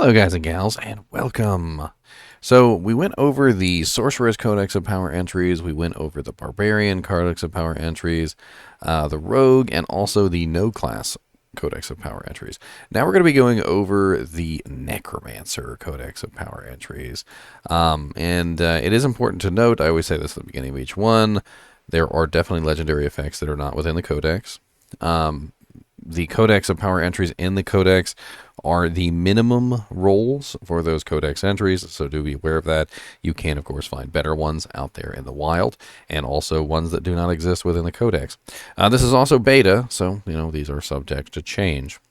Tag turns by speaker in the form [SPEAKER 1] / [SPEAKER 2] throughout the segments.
[SPEAKER 1] Hello guys and gals, and welcome. So we went over the Sorceress Codex of Power Entries, we went over the Barbarian Codex of Power Entries, the Rogue, and also the No Class Codex of Power Entries. Now we're going to be going over the Necromancer Codex of Power Entries. It is important to note, I always say this at the beginning of each one, there are definitely legendary effects that are not within the Codex. The Codex of Power Entries in the Codex are the minimum rolls for those Codex entries, so do be aware of that. You can, of course, find better ones out there in the wild, and also ones that do not exist within the Codex. This is also beta, so, these are subject to change.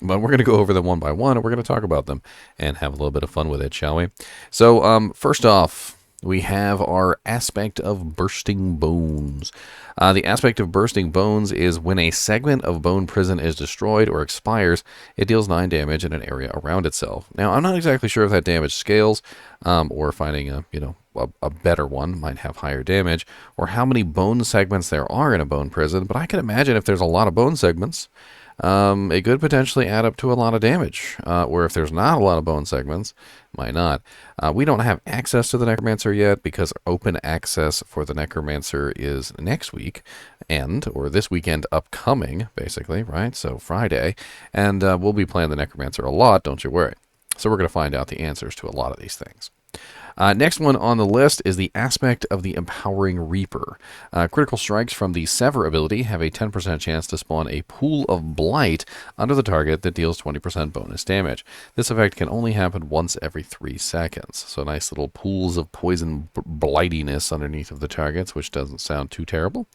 [SPEAKER 1] But we're going to go over them one by one, and we're going to talk about them and have a little bit of fun with it, shall we? So, first off, we have our Aspect of Bursting Bones. The Aspect of Bursting Bones is when a segment of Bone Prison is destroyed or expires, it deals 9 damage in an area around itself. Now, I'm not exactly sure if that damage scales, or finding a better one might have higher damage, or how many bone segments there are in a bone prison, but I can imagine if there's a lot of bone segments, it could potentially add up to a lot of damage, or if there's not a lot of bone segments, might not. We don't have access to the Necromancer yet because open access for the Necromancer is next week, or this weekend upcoming, basically, right? So Friday, and we'll be playing the Necromancer a lot, don't you worry. So we're going to find out the answers to a lot of these things. Next one on the list is the Aspect of the Empowering Reaper. Critical strikes from the Sever ability have a 10% chance to spawn a pool of blight under the target that deals 20% bonus damage. This effect can only happen once every 3 seconds. So nice little pools of poison blightiness underneath of the targets, which doesn't sound too terrible.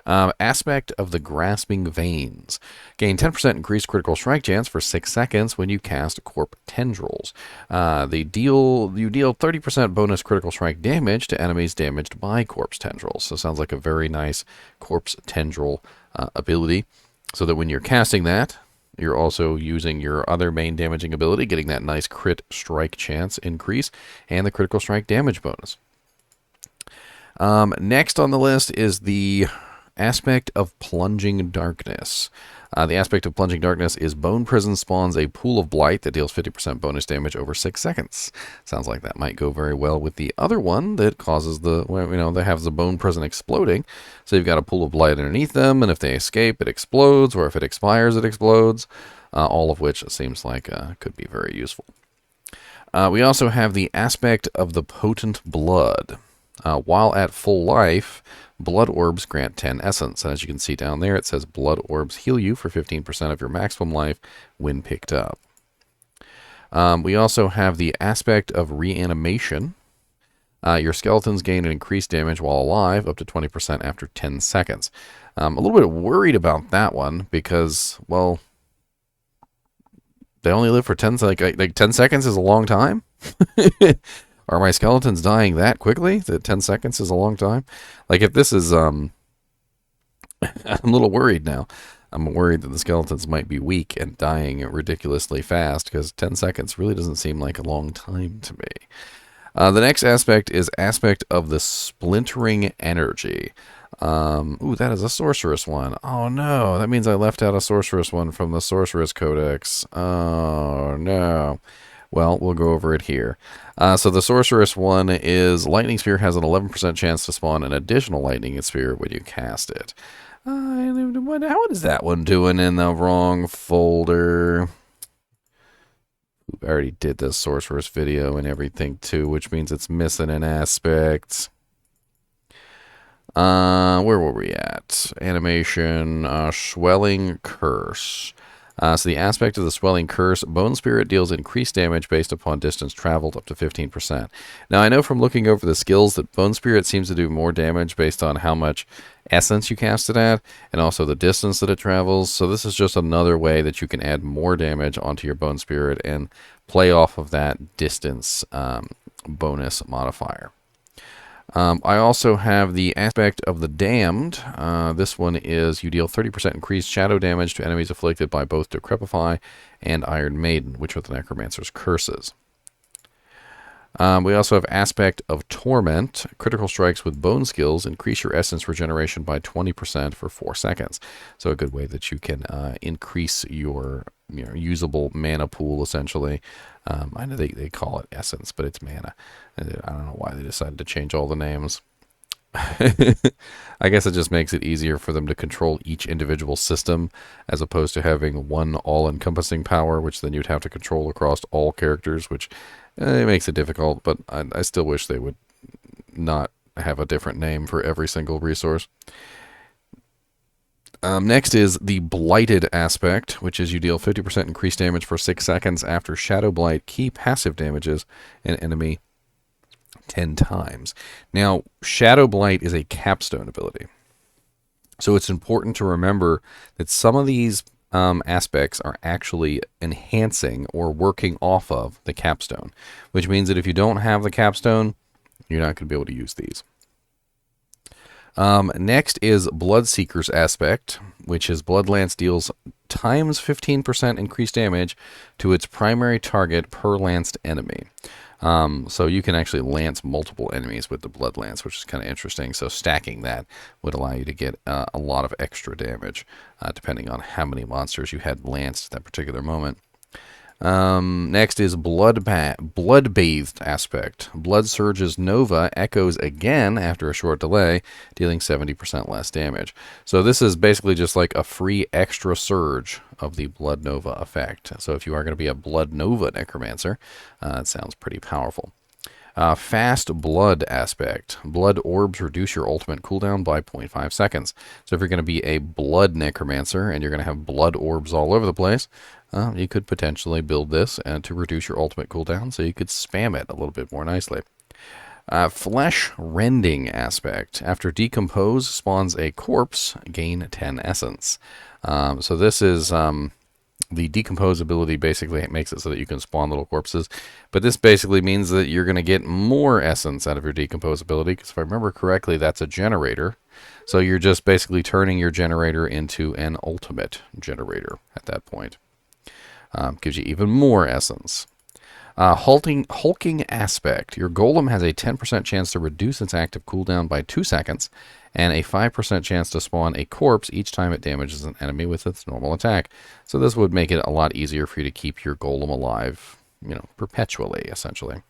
[SPEAKER 1] Aspect of the Grasping Veins. Gain 10% increased critical strike chance for 6 seconds when you cast Corp Tendrils. You deal 30% bonus critical strike damage to enemies damaged by Corpse Tendrils. So sounds like a very nice Corpse Tendril ability. So that when you're casting that, you're also using your other main damaging ability, getting that nice crit strike chance increase, and the critical strike damage bonus. Next on the list is the Aspect of Plunging Darkness. The Aspect of Plunging Darkness is Bone Prison spawns a pool of blight that deals 50% bonus damage over 6 seconds. Sounds like that might go very well with the other one that causes that has the Bone Prison exploding. So you've got a pool of blight underneath them, and if they escape, it explodes, or if it expires, it explodes. All of which seems like could be very useful. We also have the Aspect of the Potent Blood. While at full life, blood orbs grant 10 essence. And as you can see down there, it says blood orbs heal you for 15% of your maximum life when picked up. We also have the Aspect of Reanimation. Your skeletons gain an increased damage while alive, up to 20% after 10 seconds. I'm a little bit worried about that one because, well, they only live for 10 seconds. Like 10 seconds is a long time. Are my skeletons dying that quickly? That 10 seconds is a long time? Like, if this is, I'm a little worried now. I'm worried that the skeletons might be weak and dying ridiculously fast, because 10 seconds really doesn't seem like a long time to me. The next aspect is Aspect of the Splintering Energy. Ooh, that is a Sorceress one. Oh, no. That means I left out a Sorceress one from the Sorceress Codex. Oh, no. Well, we'll go over it here. So the Sorceress one is Lightning Spear has an 11% chance to spawn an additional Lightning Spear when you cast it. How is that one doing in the wrong folder? I already did this Sorceress video and everything too, which means it's missing an aspect. Where were we at? Animation, Swelling Curse. So the Aspect of the Swelling Curse, Bone Spirit deals increased damage based upon distance traveled up to 15%. Now, I know from looking over the skills that Bone Spirit seems to do more damage based on how much essence you cast it at, and also the distance that it travels. So this is just another way that you can add more damage onto your Bone Spirit and play off of that distance bonus modifier. I also have the Aspect of the Damned. This one is you deal 30% increased shadow damage to enemies afflicted by both Decrepify and Iron Maiden, which are the Necromancer's curses. We also have Aspect of Torment. Critical strikes with bone skills increase your essence regeneration by 20% for 4 seconds. So a good way that you can increase your usable mana pool, essentially. I know they call it essence, but it's mana. I don't know why they decided to change all the names. I guess it just makes it easier for them to control each individual system as opposed to having one all-encompassing power, which then you'd have to control across all characters, which it makes it difficult, but I still wish they would not have a different name for every single resource. Next is the Blighted Aspect, which is you deal 50% increased damage for 6 seconds after Shadow Blight key passive damages an enemy 10 times. Now, Shadow Blight is a capstone ability. So it's important to remember that some of these aspects are actually enhancing or working off of the capstone, which means that if you don't have the capstone, you're not going to be able to use these. Next is Bloodseeker's Aspect, which is Blood Lance deals times 15% increased damage to its primary target per lanced enemy. So you can actually lance multiple enemies with the Blood Lance, which is kind of interesting. So stacking that would allow you to get a lot of extra damage, depending on how many monsters you had lanced at that particular moment. Next is Blood-Bathed Aspect. Blood Surge's Nova echoes again after a short delay, dealing 70% less damage. So this is basically just like a free extra surge of the Blood Nova effect. So if you are going to be a Blood Nova Necromancer, it sounds pretty powerful. Fast Blood Aspect. Blood Orbs reduce your ultimate cooldown by 0.5 seconds. So if you're going to be a Blood Necromancer and you're going to have Blood Orbs all over the place, you could potentially build this to reduce your ultimate cooldown so you could spam it a little bit more nicely. Flesh Rending Aspect. After Decompose spawns a corpse, gain 10 essence. So this is... the Decompose ability basically makes it so that you can spawn little corpses, but this basically means that you're going to get more essence out of your Decompose ability, because if I remember correctly, that's a generator. So you're just basically turning your generator into an ultimate generator at that point. Gives you even more essence. Hulking Aspect. Your golem has a 10% chance to reduce its active cooldown by 2 seconds, and a 5% chance to spawn a corpse each time it damages an enemy with its normal attack. So this would make it a lot easier for you to keep your golem alive, perpetually, essentially.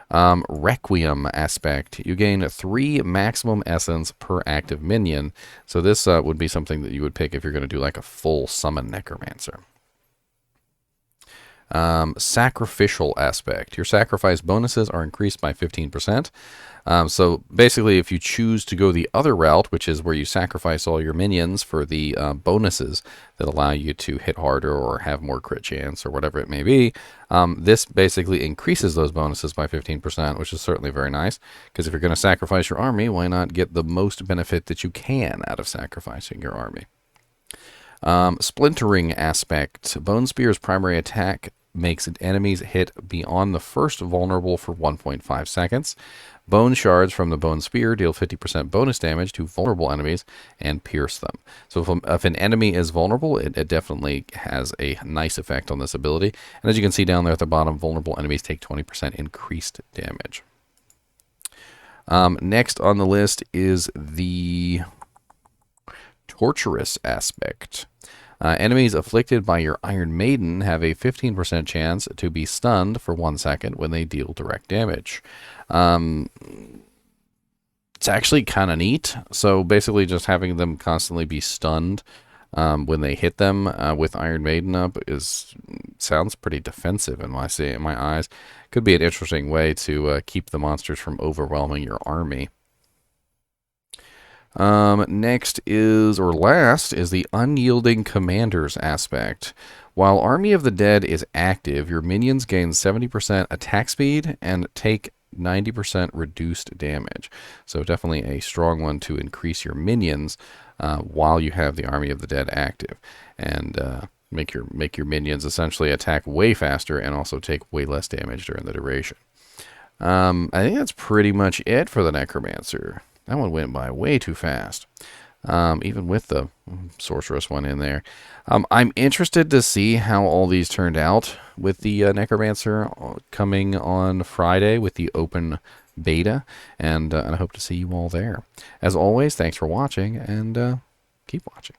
[SPEAKER 1] Requiem Aspect. You gain 3 maximum essence per active minion. So this would be something that you would pick if you're going to do like a full summon Necromancer. Sacrificial Aspect. Your sacrifice bonuses are increased by 15%. So basically, if you choose to go the other route, which is where you sacrifice all your minions for the bonuses that allow you to hit harder or have more crit chance or whatever it may be, this basically increases those bonuses by 15%, which is certainly very nice, because if you're going to sacrifice your army, why not get the most benefit that you can out of sacrificing your army? Splintering Aspect. Bone Spear's primary attack makes enemies hit beyond the first vulnerable for 1.5 seconds. Bone shards from the Bone Spear deal 50% bonus damage to vulnerable enemies and pierce them. So if an enemy is vulnerable, it definitely has a nice effect on this ability. And as you can see down there at the bottom, vulnerable enemies take 20% increased damage. Next on the list is the Torturous Aspect. Enemies afflicted by your Iron Maiden have a 15% chance to be stunned for 1 second when they deal direct damage. It's actually kind of neat. So basically just having them constantly be stunned when they hit them with Iron Maiden up sounds pretty defensive in my eyes. Could be an interesting way to keep the monsters from overwhelming your army. Last is the Unyielding Commander's Aspect. While Army of the Dead is active, your minions gain 70% attack speed and take 90% reduced damage. So definitely a strong one to increase your minions while you have the Army of the Dead active, and make your minions essentially attack way faster and also take way less damage during the duration. I think that's pretty much it for the Necromancer. That one went by way too fast, even with the Sorceress one in there. I'm interested to see how all these turned out with the Necromancer coming on Friday with the open beta, and I hope to see you all there. As always, thanks for watching, and keep watching.